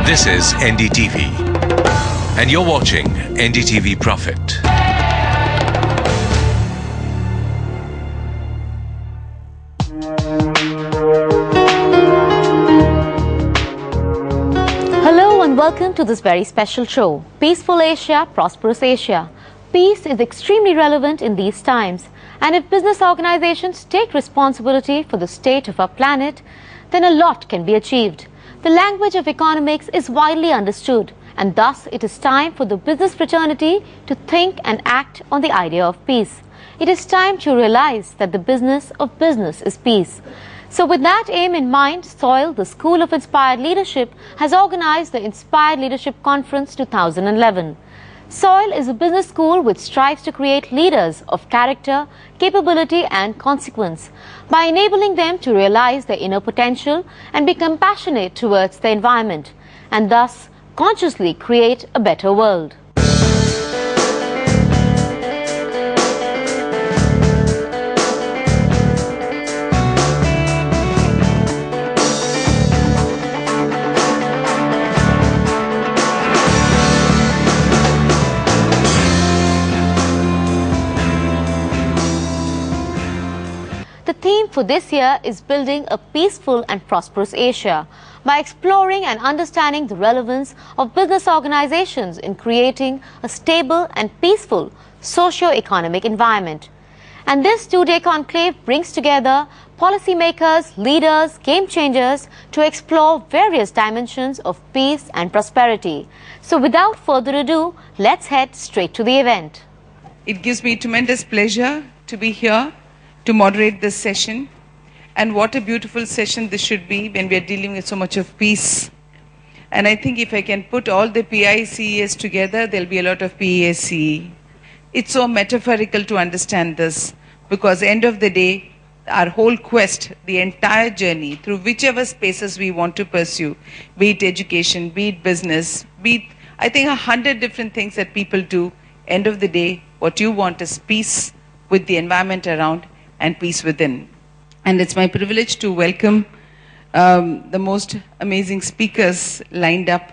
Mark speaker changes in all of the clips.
Speaker 1: This is NDTV, and you're watching NDTV Profit.
Speaker 2: Hello and welcome to this very special show, Peaceful Asia, Prosperous Asia. Peace is extremely relevant in these times, and if business organizations take responsibility for the state of our planet, then a lot can be achieved. The language of economics is widely understood, and thus it is time for the business fraternity to think and act on the idea of peace. It is time to realize that the business of business is peace. So with that aim in mind, SOIL, the School of Inspired Leadership, has organized the Inspired Leadership Conference 2011. SOIL is a business school which strives to create leaders of character, capability and consequence by enabling them to realize their inner potential and be compassionate towards the environment, and thus consciously create a better world. The theme for this year is building a peaceful and prosperous Asia by exploring and understanding the relevance of business organizations in creating a stable and peaceful socio-economic environment. And this two-day conclave brings together policymakers, leaders, game changers to explore various dimensions of peace and prosperity. So without further ado, let's head straight to the event.
Speaker 3: It gives me tremendous pleasure to be here to moderate this session, and what a beautiful session this should be when we are dealing with so much of peace. And I think if I can put all the PICEs together, there'll be a lot of PACE. It's so metaphorical to understand this, because end of the day, our whole quest, the entire journey, through whichever spaces we want to pursue, be it education, be it business, be it, I think 100 different things that people do, end of the day, what you want is peace with the environment around and peace within. And it's my privilege to welcome the most amazing speakers lined up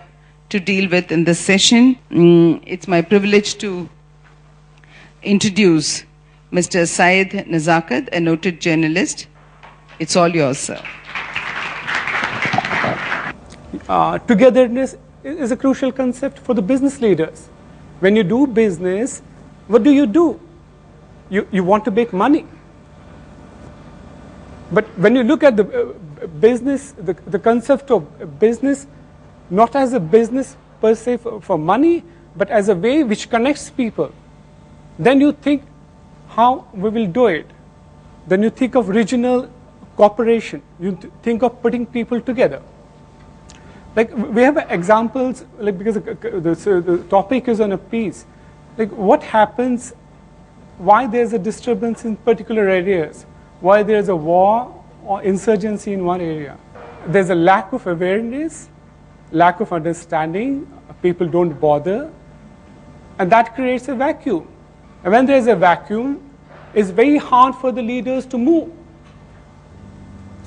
Speaker 3: to deal with in this session. It's my privilege to introduce Mr. Syed Nazakat, a noted journalist. It's all yours, sir.
Speaker 4: Togetherness is a crucial concept for the business leaders. When you do business, what do? You want to make money. But when you look at the business, the concept of business, not as a business per se for money, but as a way which connects people, then you think how we will do it. Then you think of regional cooperation. You think of putting people together. Like we have examples, like because the topic is on a peace. Like what happens, why there's a disturbance in particular areas, why there's a war or insurgency in one area. There's a lack of awareness, lack of understanding, people don't bother, and that creates a vacuum. And when there's a vacuum, it's very hard for the leaders to move.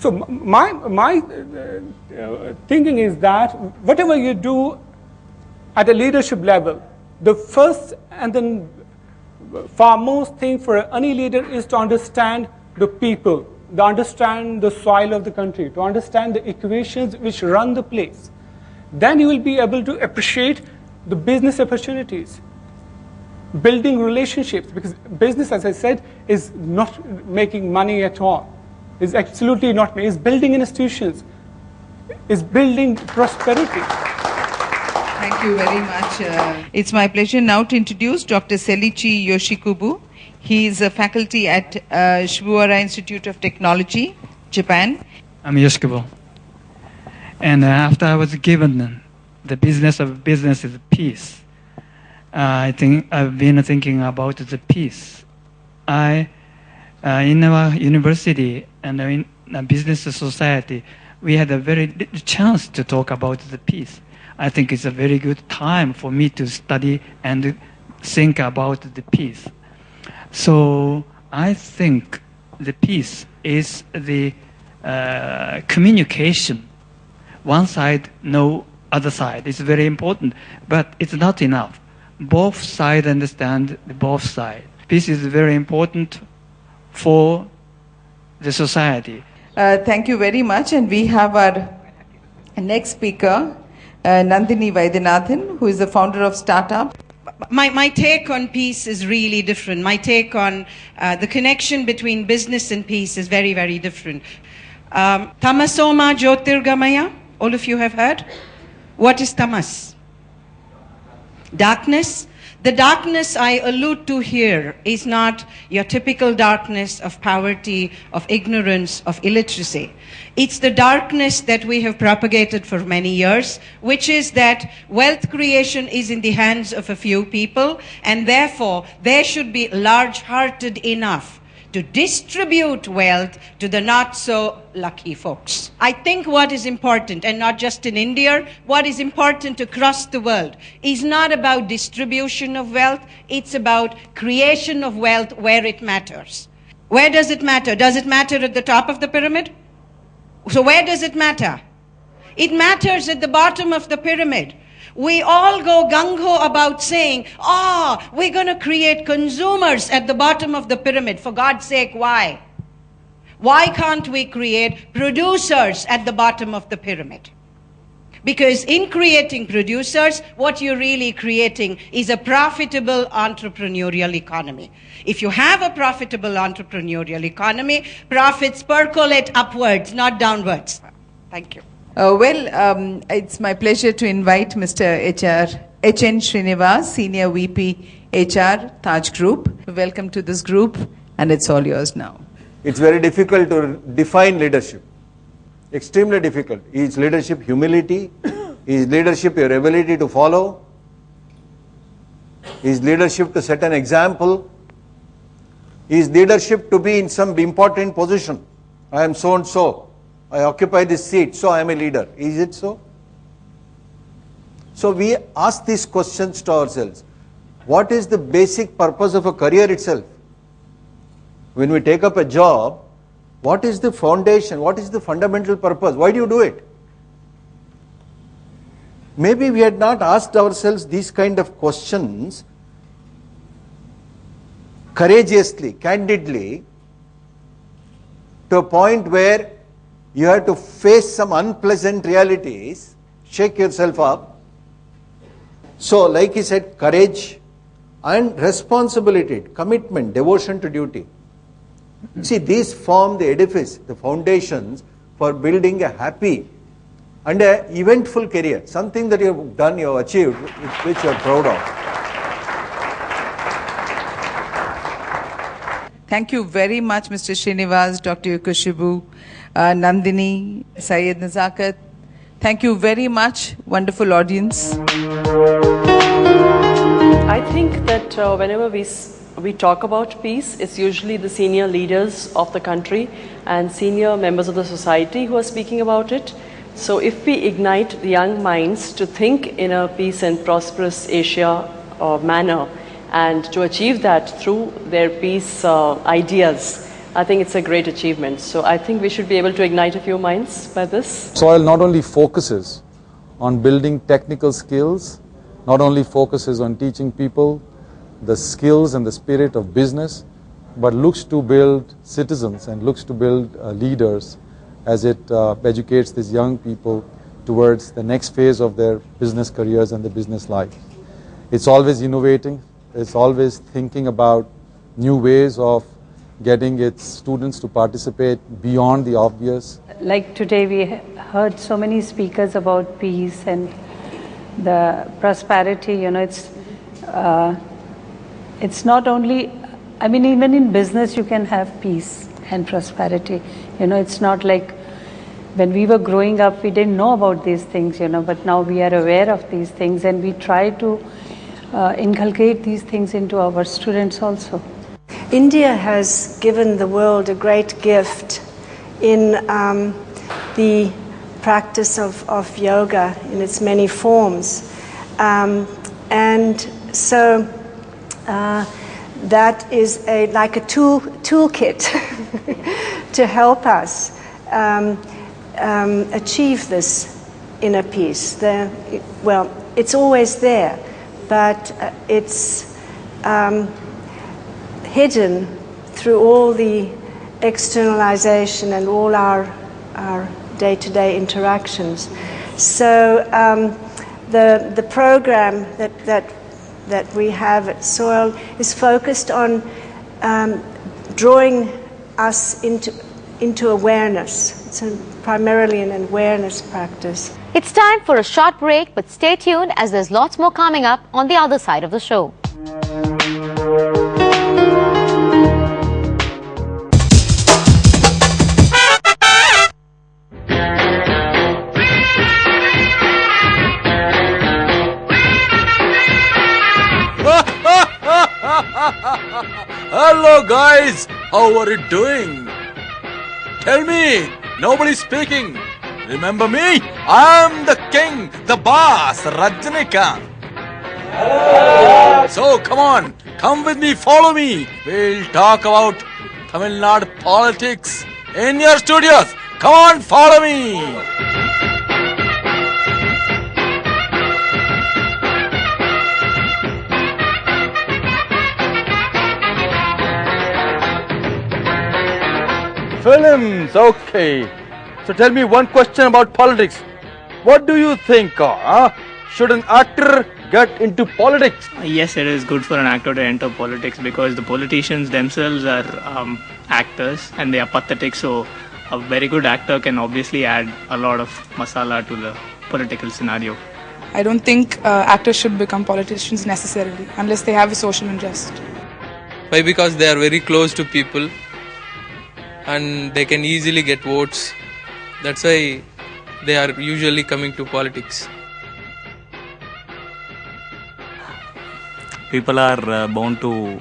Speaker 4: So my thinking is that whatever you do at a leadership level, the first and then foremost thing for any leader is to understand the people, to understand the soil of the country, to understand the equations which run the place. Then you will be able to appreciate the business opportunities, building relationships, because business, as I said, is not making money at all. It's absolutely not. It's building institutions. It's building prosperity.
Speaker 3: Thank you very much. It's my pleasure now to introduce Dr. Selichi Yoshikubu. He is a faculty at Shibuya Institute of Technology, Japan.
Speaker 5: I'm Yoshikubo. And after I was given the business of business is peace, I think I've been thinking about the peace. In our university and in a business society, we had a very chance to talk about the peace. I think it's a very good time for me to study and think about the peace. So I think the peace is the communication. One side know other side. It's very important, but it's not enough. Both sides understand both sides. Peace is very important for the society.
Speaker 3: Thank you very much. And we have our next speaker, Nandini Vaidyanathan, who is the founder of Startup.
Speaker 6: My take on peace is really different. My take on the connection between business and peace is very, very different. Tamasoma Jyotirgamaya, all of you have heard. What is tamas? Darkness. The darkness I allude to here is not your typical darkness of poverty, of ignorance, of illiteracy. It's the darkness that we have propagated for many years, which is that wealth creation is in the hands of a few people, and therefore they should be large-hearted enough to distribute wealth to the not-so-lucky folks. I think what is important, and not just in India, what is important across the world, is not about distribution of wealth, it's about creation of wealth where it matters. Where does it matter? Does it matter at the top of the pyramid? So where does it matter? It matters at the bottom of the pyramid. We all go gung-ho about saying, we're going to create consumers at the bottom of the pyramid. For God's sake, why? Why can't we create producers at the bottom of the pyramid? Because in creating producers, what you're really creating is a profitable entrepreneurial economy. If you have a profitable entrepreneurial economy, profits percolate upwards, not downwards. Thank you.
Speaker 3: It's my pleasure to invite Mr. H.N. Srinivas, Senior VP HR, Taj Group. Welcome to this group, and it's all yours now.
Speaker 7: It's very difficult to define leadership. Extremely difficult. Is leadership humility? Is leadership your ability to follow? Is leadership to set an example? Is leadership to be in some important position? I am so and so. I occupy this seat, so I am a leader. Is it so? So we ask these questions to ourselves. What is the basic purpose of a career itself? When we take up a job, what is the foundation? What is the fundamental purpose? Why do you do it? Maybe we had not asked ourselves these kind of questions courageously, candidly, to a point where you have to face some unpleasant realities, shake yourself up. So, like he said, courage and responsibility, commitment, devotion to duty. See, these form the edifice, the foundations for building a happy and an eventful career, something that you have done, you have achieved, which you are proud of.
Speaker 3: Thank you very much, Mr. Srinivas, Dr. Yukushibu, Nandini, Syed Nazakat. Thank you very much, wonderful audience.
Speaker 8: I think that whenever we talk about peace, it's usually the senior leaders of the country and senior members of the society who are speaking about it. So if we ignite the young minds to think in a peace and prosperous Asia manner, and to achieve that through their peace ideas, I think it's a great achievement. So I think we should be able to ignite a few minds by this.
Speaker 9: Soil not only focuses on building technical skills, not only focuses on teaching people the skills and the spirit of business, but looks to build citizens and looks to build leaders as it educates these young people towards the next phase of their business careers and the business life. It's always innovating. It's always thinking about new ways of getting its students to participate beyond the obvious.
Speaker 10: Like today we heard so many speakers about peace and the prosperity, you know, it's not only, I mean, even in business you can have peace and prosperity. You know, it's not like when we were growing up we didn't know about these things, you know, but now we are aware of these things and we try to inculcate these things into our students also.
Speaker 11: India has given the world a great gift in the practice of yoga in its many forms. And so that is like a toolkit to help us achieve this inner peace. Well, it's always there, but it's hidden through all the externalization and all our day-to-day interactions. So the program that we have at Soil is focused on drawing us into awareness. It's primarily an awareness practice.
Speaker 2: It's time for a short break, but stay tuned as there's lots more coming up on the other side of the show.
Speaker 12: Hello guys, how are you doing? Tell me, nobody's speaking. Remember me? I'm the king, the boss, Rajnikant. So come on, come with me, follow me. We'll talk about Tamil Nadu politics in your studios. Come on, follow me.
Speaker 13: Films, okay. So tell me one question about politics. What do you think? Should an actor get into politics?
Speaker 14: Yes, it is good for an actor to enter politics because the politicians themselves are actors and they are pathetic. So a very good actor can obviously add a lot of masala to the political scenario.
Speaker 15: I don't think actors should become politicians necessarily unless they have a social interest.
Speaker 16: Why? Because they are very close to people and they can easily get votes. That's why they are usually coming to politics.
Speaker 17: People are bound to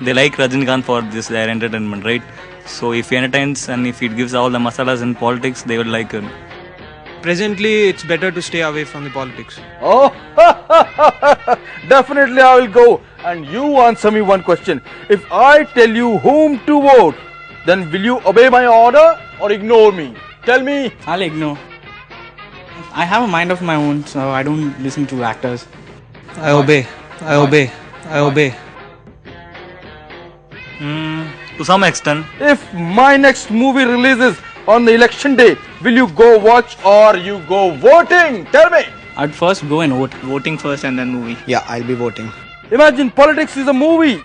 Speaker 17: they like Rajinikanth for their entertainment, right? So if he entertains and if he gives all the masalas in politics, they would like him.
Speaker 18: Presently, it's better to stay away from the politics.
Speaker 13: Oh, definitely I will go. And you answer me one question. If I tell you whom to vote, then will you obey my order or ignore me? Tell me.
Speaker 18: I'll ignore. I have a mind of my own, so I don't listen to actors.
Speaker 16: I obey.
Speaker 17: To some extent.
Speaker 13: If my next movie releases on the election day, will you go watch or you go voting? Tell me.
Speaker 14: I'd first go and vote. Voting first and then movie.
Speaker 18: Yeah, I'll be voting.
Speaker 13: Imagine politics is a movie.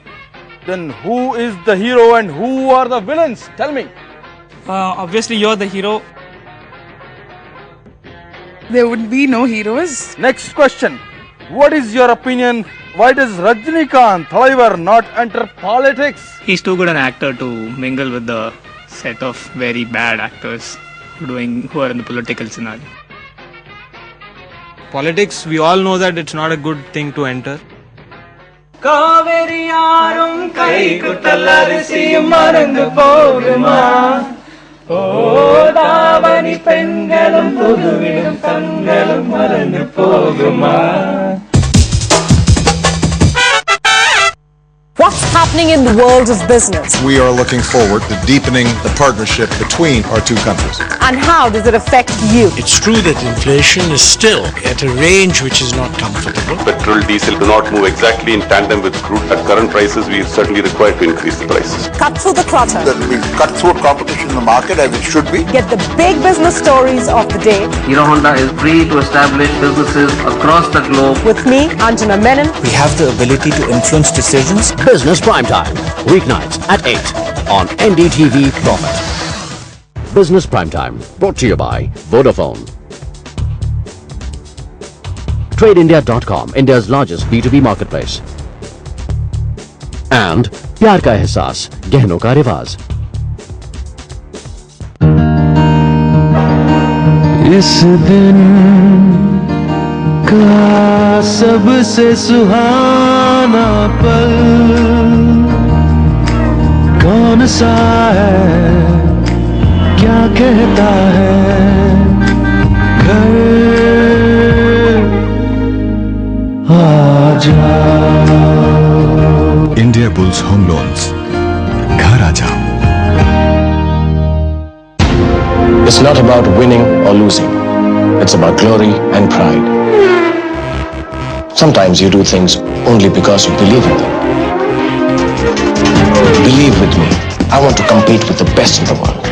Speaker 13: Then who is the hero and who are the villains? Tell me.
Speaker 18: Obviously, you're the hero.
Speaker 15: There would be no heroes.
Speaker 13: Next question. What is your opinion? Why does Rajinikanth, however, not enter politics?
Speaker 14: He's too good an actor to mingle with the set of very bad actors who are in the political scenario.
Speaker 18: Politics, we all know that it's not a good thing to enter.
Speaker 19: காவேரியாரும் கை குட்டலரிசியும் மறந்து போகுமா ஓ தாவணி பெண்களும் புதுவிடும் கண்களும் மறந்து போகுமா
Speaker 20: What's happening in the world of business?
Speaker 21: We are looking forward to deepening the partnership between our two countries.
Speaker 20: And how does it affect you?
Speaker 22: It's true that inflation is still at a range which is not comfortable.
Speaker 23: Petrol, diesel do not move exactly in tandem with crude. At current prices, we are certainly required to increase the prices.
Speaker 20: Cut through the clutter.
Speaker 21: There will be cutthroat competition in the market, as it should be.
Speaker 20: Get the big business stories of the day.
Speaker 24: Hero Honda is free to establish businesses across the globe.
Speaker 20: With me, Anjana Menon.
Speaker 25: We have the ability to influence decisions.
Speaker 26: Business Primetime, weeknights at 8 on NDTV Profit. Business Primetime, brought to you by Vodafone. TradeIndia.com, India's largest B2B marketplace. And Pyar Ka Ehsaas, Gehnon Ka Riwaaz.
Speaker 19: इस दिन का सबसे सुहाना पल कौन सा है क्या कहता है घर आ जाओ
Speaker 21: India Bulls Home Loans. घर आ जाओ.
Speaker 27: It's not about winning or losing.
Speaker 1: It's about glory and pride. Sometimes you do things only because you believe in them. Believe with me. I want to compete with the best in the world.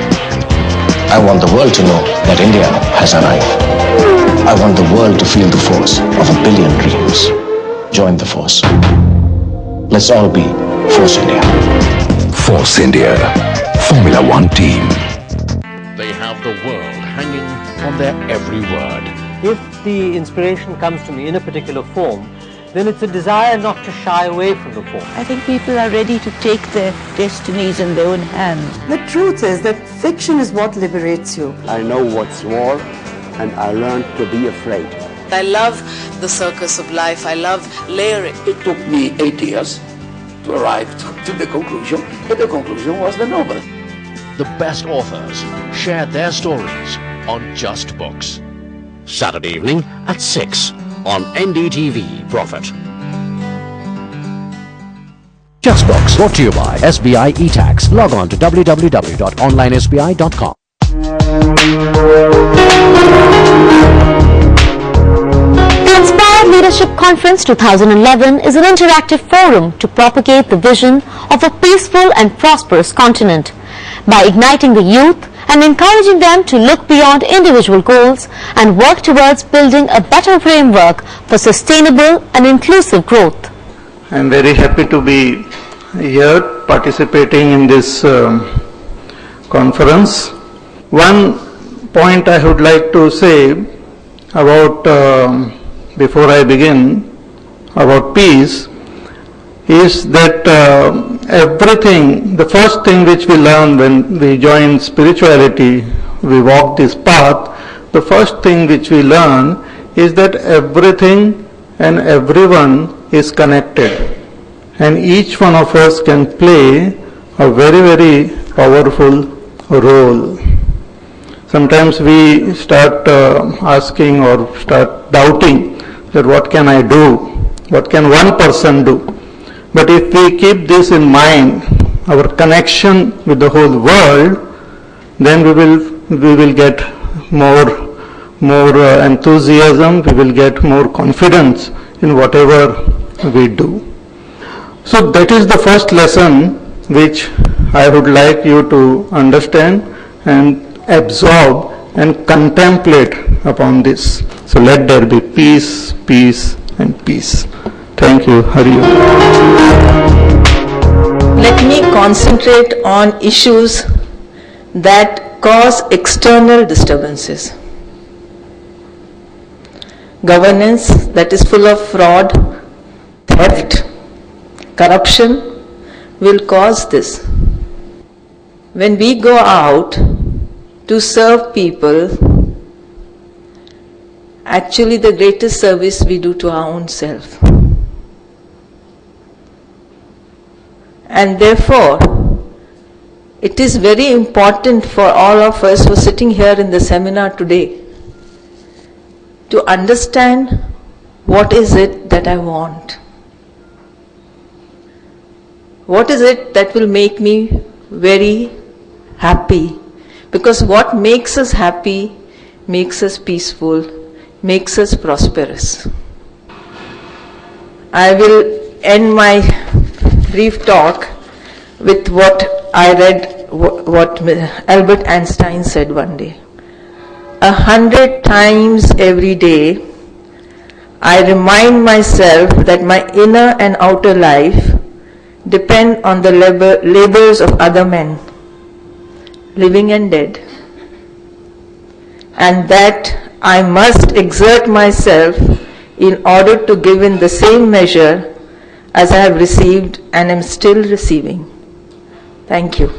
Speaker 1: I want the world to know that India has arrived. I want the world to feel the force of 1 billion dreams. Join the force. Let's all be Force India.
Speaker 3: Force India. Formula One team.
Speaker 4: They have the world hanging on their every word.
Speaker 5: If the inspiration comes to me in a particular form, then it's a desire not to shy away from the form.
Speaker 6: I think people are ready to take their destinies in their own hands.
Speaker 7: The truth is that fiction is what liberates you.
Speaker 27: I know what's war, and I learned to be afraid.
Speaker 28: I love the circus of life. I love layering.
Speaker 29: It took me 8 years to arrive to the conclusion, but the conclusion was the novel.
Speaker 4: The best authors share their stories on Just Books.
Speaker 26: Saturday evening at 6 on NDTV Profit. Just Books, brought to you by SBI eTax. Log on to www.onlinesbi.com.
Speaker 2: The Inspired Leadership Conference 2011 is an interactive forum to propagate the vision of a peaceful and prosperous continent. By igniting the youth and encouraging them to look beyond individual goals and work towards building a better framework for sustainable and inclusive growth.
Speaker 30: I am very happy to be here participating in this conference. One point I would like to say about, before I begin, about peace is that everything, the first thing which we learn when we join spirituality, we walk this path, the first thing which we learn is that everything and everyone is connected, and each one of us can play a very, very powerful role. Sometimes we start asking or start doubting that what can I do? What can one person do? But if we keep this in mind, our connection with the whole world, then we will get more enthusiasm, we will get more confidence in whatever we do. So that is the first lesson which I would like you to understand and absorb and contemplate upon this. So let there be peace, peace and peace. Thank you. Hari Om.
Speaker 6: Let me concentrate on issues that cause external disturbances. Governance that is full of fraud, theft, corruption will cause this. When we go out to serve people, actually the greatest service we do to our own self. And therefore, it is very important for all of us who are sitting here in the seminar today to understand what is it that I want. What is it that will make me very happy? Because what makes us happy makes us peaceful, makes us prosperous. I will end my brief talk with what I read, what Albert Einstein said one day. 100 times every day, I remind myself that my inner and outer life depend on the labors of other men, living and dead, and that I must exert myself in order to give in the same measure as I have received and am still receiving. Thank you.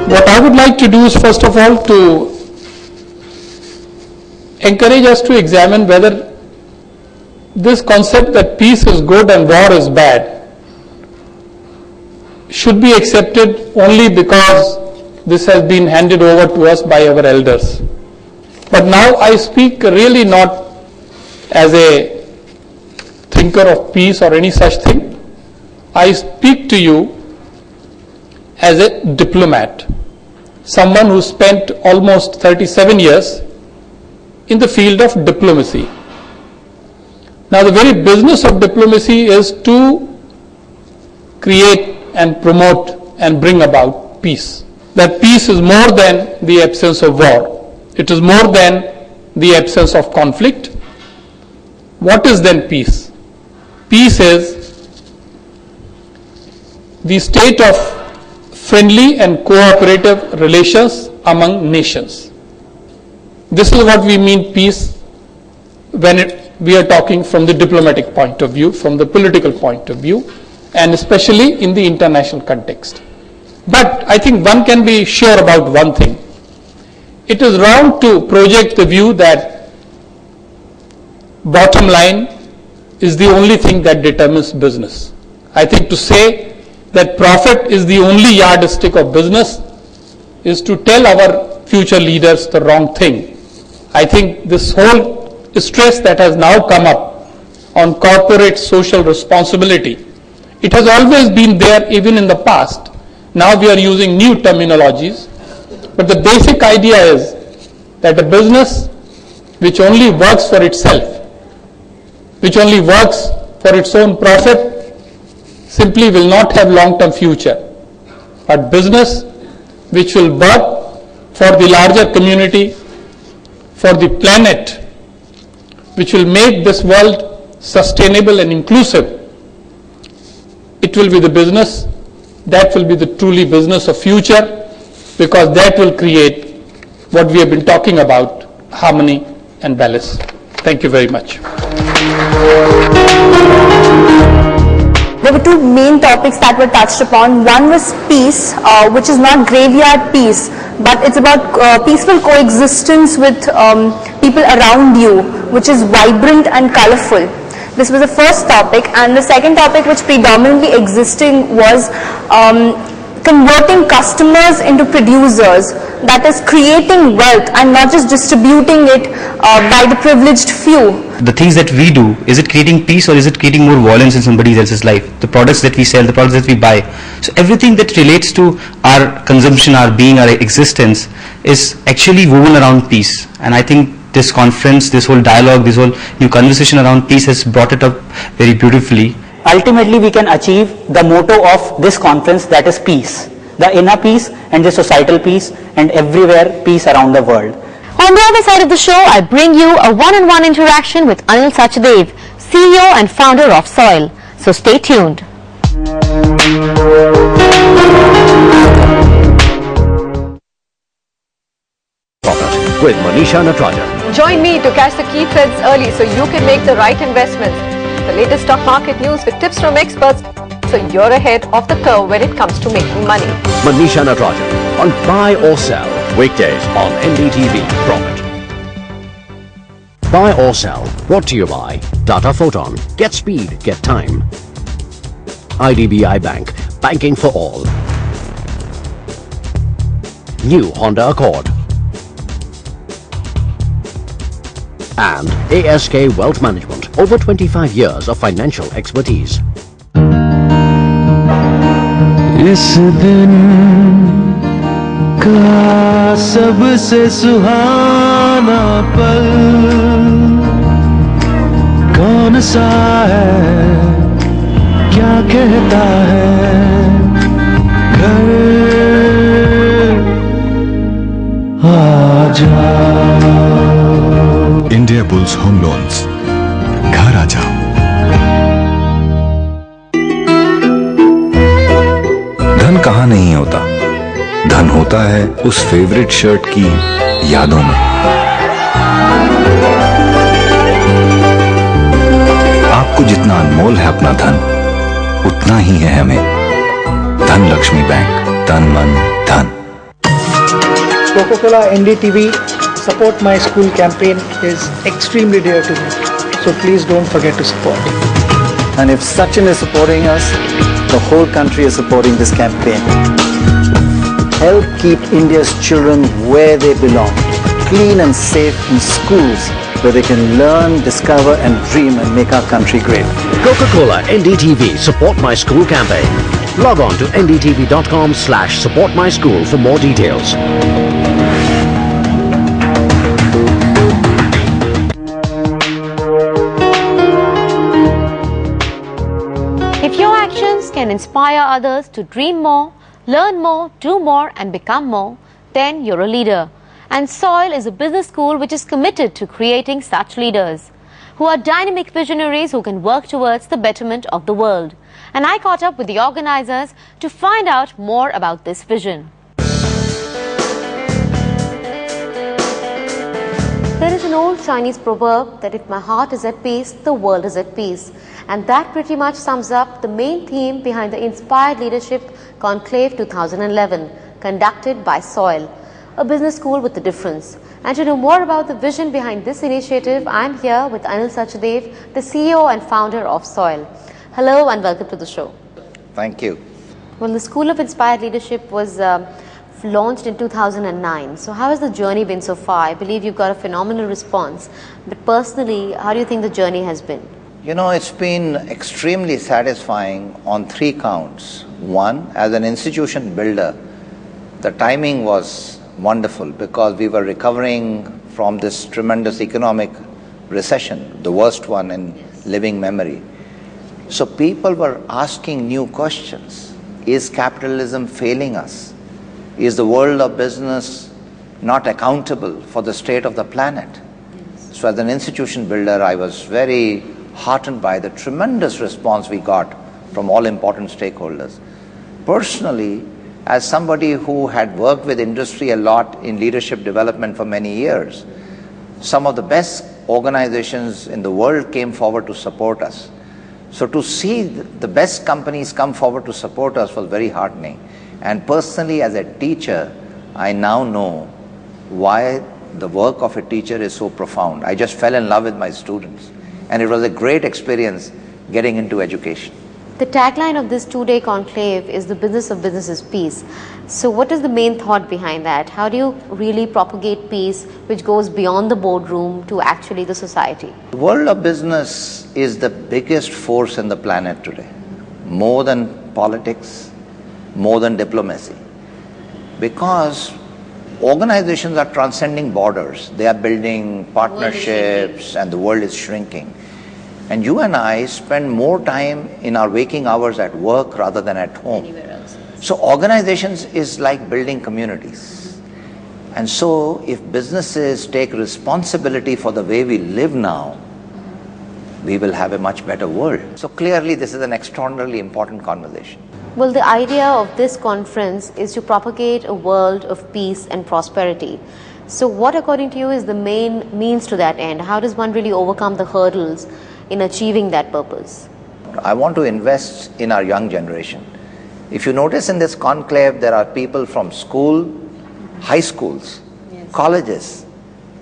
Speaker 31: What I would like to do is, first of all, to encourage us to examine whether this concept that peace is good and war is bad should be accepted only because this has been handed over to us by our elders. But now I speak really not as a thinker of peace or any such thing. I speak to you as a diplomat, someone who spent almost 37 years in the field of diplomacy. Now, the very business of diplomacy is to create and promote and bring about peace. That peace is more than the absence of war. It is more than the absence of conflict. What is then peace? Peace is the state of friendly and cooperative relations among nations. This is what we mean peace when we are talking from the diplomatic point of view, from the political point of view, and especially in the international context. But I think one can be sure about one thing. It is wrong to project the view that bottom line is the only thing that determines business. I think to say that profit is the only yardstick of business is to tell our future leaders the wrong thing. I think this whole stress that has now come up on corporate social responsibility, it has always been there even in the past. Now we are using new terminologies, but the basic idea is that a business which only works for itself, which only works for its own profit, simply will not have long-term future. But business which will work for the larger community, for the planet, which will make this world sustainable and inclusive, it will be the business that will be the truly business of future, because that will create what we have been talking about, harmony and balance. Thank you very much.
Speaker 8: There were two main topics that were touched upon. One was peace, which is not graveyard peace, but it's about peaceful coexistence with people around you, which is vibrant and colorful. This was the first topic, and the second topic, which predominantly existing, was converting customers into producers, that is creating wealth and not just distributing it by the privileged few.
Speaker 25: The things that we do, is it creating peace or is it creating more violence in somebody else's life? The products that we sell, the products that we buy. So everything that relates to our consumption, our being, our existence is actually woven around peace. And I think this conference, this whole dialogue, this whole new conversation around peace has brought it up very beautifully. Ultimately, we can achieve the motto of this conference, that is peace. The inner peace and the societal peace, and everywhere peace around the world.
Speaker 2: On the other side of the show, I bring you a one-on-one interaction with Anil Sachdev, CEO and founder of Soil. So stay tuned.
Speaker 26: With Manisha Natarajan.
Speaker 20: Join me to catch the key trends early so you can make the right investments. The latest stock market news with tips from experts, so you're ahead of the curve when it comes to making money.
Speaker 26: Manisha Natarajan on Buy or Sell, weekdays on NDTV Profit. Buy or Sell, brought to you by Tata Photon. Get speed, get time. IDBI Bank, banking for all. New Honda Accord. And ASK Wealth Management, over 25 years of financial expertise.
Speaker 19: इस दिन का सबसे सुहाना पल कौन सा है, क्या कहता है घर आ जाओ।
Speaker 9: इंडिया बुल्स होम लोन्स, घर आ जाओ। धन कहाँ नहीं होता, धन होता है उस फेवरेट शर्ट की यादों में। आपको जितना अनमोल है अपना धन, उतना ही है हमें। धन लक्ष्मी बैंक, तन मन धन।
Speaker 10: Coca-Cola NDTV Support My School campaign is extremely dear to me, so please don't forget to support.
Speaker 11: And if Sachin is supporting us, the whole country is supporting this campaign. Help keep India's children where they belong, clean and safe in schools where they can learn, discover and dream and make our country great.
Speaker 26: Coca-Cola NDTV Support My School campaign. Log on to ndtv.com/supportmyschool for more details.
Speaker 2: If your actions can inspire others to dream more, learn more, do more and become more, then you're a leader. And SOIL is a business school which is committed to creating such leaders, who are dynamic visionaries who can work towards the betterment of the world. And I caught up with the organizers to find out more about this vision. There is an old Chinese proverb that if my heart is at peace, the world is at peace. And that pretty much sums up the main theme behind the Inspired Leadership Conclave 2011, conducted by SOIL, a business school with a difference. And to know more about the vision behind this initiative, I am here with Anil Sachadev, the CEO and founder of SOIL. Hello and welcome to the show.
Speaker 12: Thank you.
Speaker 2: Well, the School of Inspired Leadership was launched in 2009. So how has the journey been so far? I believe you've got a phenomenal response. But personally, how do you think the journey has been?
Speaker 12: You know, it's been extremely satisfying on 3 counts. One, as an institution builder, the timing was wonderful because we were recovering from this tremendous economic recession, the worst one in living memory. So people were asking new questions. Is capitalism failing us? Is the world of business not accountable for the state of the planet? So as an institution builder, I was very heartened by the tremendous response we got from all important stakeholders. Personally, as somebody who had worked with industry a lot in leadership development for many years, some of the best organizations in the world came forward to support us. So to see the best companies come forward to support us was very heartening. And personally, as a teacher, I now know why the work of a teacher is so profound. I just fell in love with my students. And it was a great experience getting into education.
Speaker 2: The tagline of this 2-day conclave is the business of business is peace. So what is the main thought behind that? How do you really propagate peace which goes beyond the boardroom to actually the society?
Speaker 12: The world of business is the biggest force in the planet today, more than politics, more than diplomacy. Because organizations are transcending borders. They are building partnerships and the world is shrinking. And you and I spend more time in our waking hours at work rather than at home.
Speaker 2: Anywhere else.
Speaker 12: So organizations is like building communities. And so if businesses take responsibility for the way we live now, we will have a much better world. So clearly this is an extraordinarily important conversation.
Speaker 2: Well, the idea of this conference is to propagate a world of peace and prosperity. So what, according to you, is the main means to that end? How does one really overcome the hurdles in achieving that purpose?
Speaker 12: I want to invest in our young generation. If you notice in this conclave, there are people from school, high schools, colleges,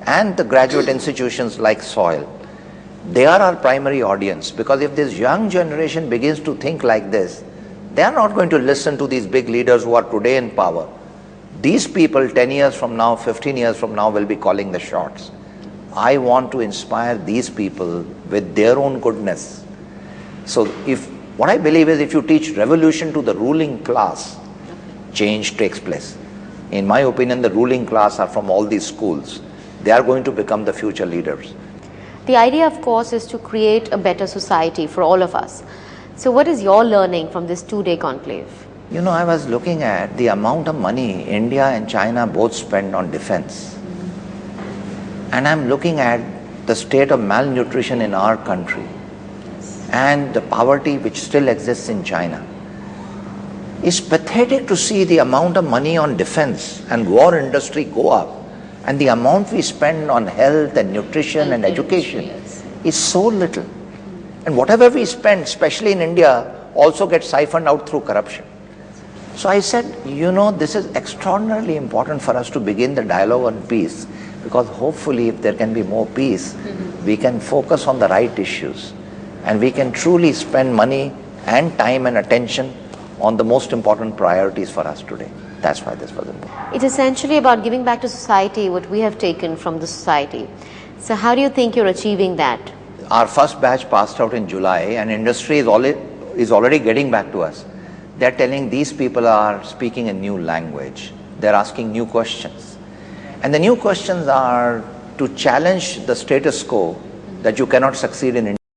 Speaker 12: and the graduate institutions like SOIL. They are our primary audience, because if this young generation begins to think like this, they are not going to listen to these big leaders who are today in power. These people 10 years from now, 15 years from now will be calling the shots. I want to inspire these people with their own goodness. So what I believe is if you teach revolution to the ruling class, change takes place. In my opinion, the ruling class are from all these schools. They are going to become the future leaders.
Speaker 2: The idea, of course, is to create a better society for all of us. So what is your learning from this 2-day conclave?
Speaker 12: You know, I was looking at the amount of money India and China both spend on defense. And I'm looking at the state of malnutrition in our country and the poverty which still exists in China. It's pathetic to see the amount of money on defense and war industry go up, and the amount we spend on health and nutrition and education is so little. And whatever we spend, especially in India, also gets siphoned out through corruption. So I said, you know, this is extraordinarily important for us to begin the dialogue on peace, because hopefully if there can be more peace, we can focus on the right issues and we can truly spend money and time and attention on the most important priorities for us today. That's why this was important.
Speaker 2: It's essentially about giving back to society what we have taken from the society. So how do you think you're achieving that?
Speaker 12: Our first batch passed out in July and industry is already getting back to us. they're telling these people are speaking a new language. They're asking new questions. And the new questions are to challenge the status quo that you cannot succeed in India.